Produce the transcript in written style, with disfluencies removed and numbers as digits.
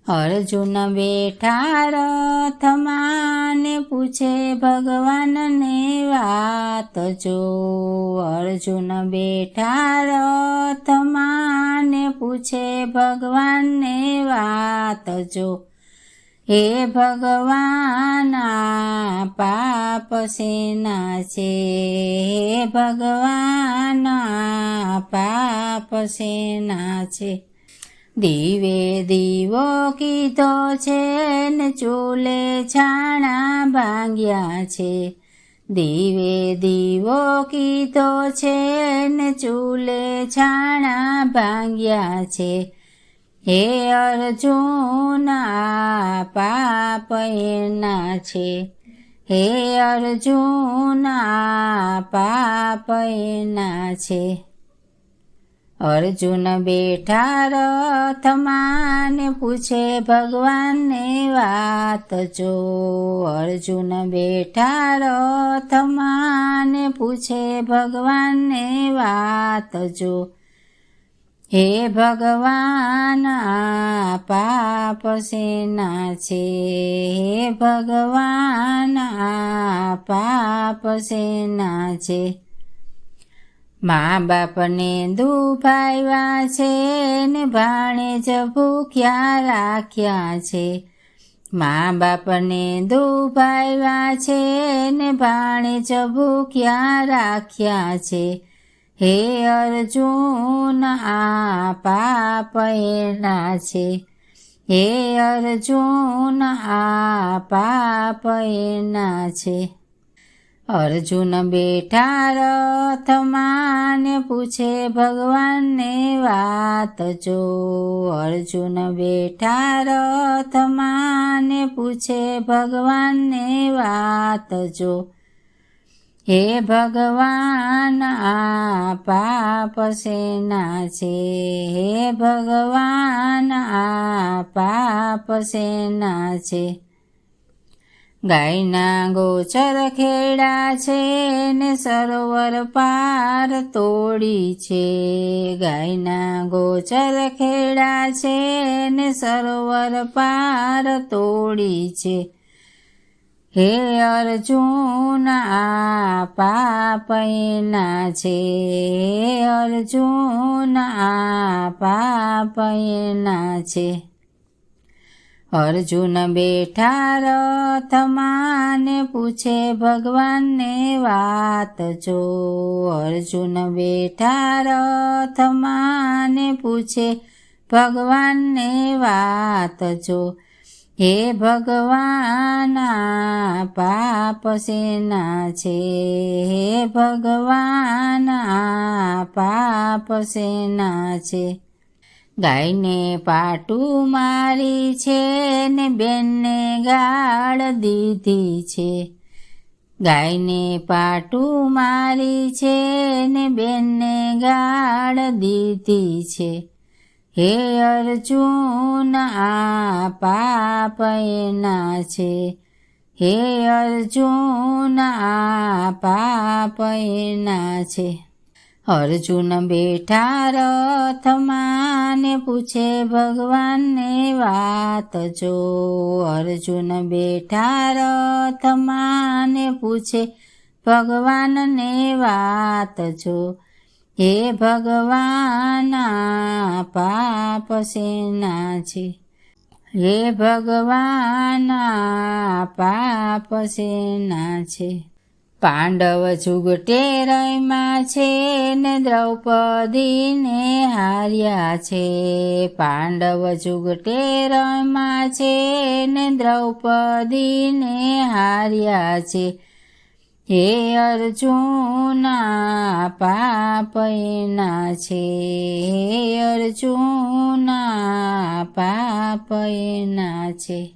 અર્જુન બેઠા રથમાં ને પૂછે ભગવાનને વાત જો. અર્જુન બેઠા રથમાં ને પૂછે ભગવાનને વાત જો. હે ભગવાન આ પાપ શેના છે? હે ભગવાન આ પાપ શેના છે? દીવે દીવો કીધો છે ને ચૂલે છાણા ભાંગ્યા છે. દીવે દીવો કીધો છે ને ચૂલે છાણા ભાંગ્યા છે. હે અર્જુન આ પાપ એના છે. હે અર્જુન આ પાપ એના છે. અર્જુન બેઠા રથમાં ને પૂછે ભગવાનને વાત જો. અર્જુન બેઠા રથમાં ને પૂછે ભગવાનને વાત જો. હે ભગવાન આ પાપ શેના છે? હે ભગવાન આ પાપ શેના છે? મા બાપને દુભાવ્યા છે ને ભાણેજ ભૂખ્યા રાખ્યા છે. મા બાપને દુભાવ્યા છે ને ભાણેજ ભૂખ્યા રાખ્યા છે. હે અર્જુન આ પાપ એના છે. હે અર્જુન આ પાપ એના છે. અર્જુન બેઠા રથમાં ને પૂછે ભગવાનને વાત જો. અર્જુન બેઠા રથમાં ને પૂછે ભગવાનને વાત જો. હે ભગવાન આ પાપ શેના છે? હે ભગવાન આ પાપ શેના છે? ગાયના ગોચર ખેડા છે ને સરોવર પાર તોડી છે. ગાયના ગોચર ખેડા છે ને સરોવર પાર તોડી છે. હે અર્જુન આ પાપ એના છે. હે અર્જુન આ પાપ એના છે. અર્જુન બેઠા રથમાં ને પૂછે ભગવાનને વાત જો. અર્જુન બેઠા રથમાં ને પૂછે ભગવાનને વાત જો. હે ભગવાન આ પાપ શેના છે? હે ભગવાન આ પાપ શેના છે? ગાયને પાટું મારી છે ને બેનને ગાળ દીધી છે. ગાયને પાટું મારી છે ને બેનને ગાળ દીધી છે. હે અર્જુન આ પાપ એના છે. હે અર્જુન આ પાપ એના છે. અર્જુન બેઠા રથમાં ને પૂછે ભગવાનને વાત જો. અર્જુન બેઠા રથમાં ને પૂછે ભગવાનને વાત જો. હે ભગવાન આ પાપ શેના છે? હે ભગવાન આ પાપ શેના છે? પાંડવ ઝુગટે રમ્યા છે ને દ્રૌપદીને હાર્યા છે. પાંડવ ઝુગટે રમ્યા છે ને દ્રૌપદીને હાર્યા છે. હે અર્જુન આ પાપ એના છે. હે અર્જુન આ પાપ એના છે.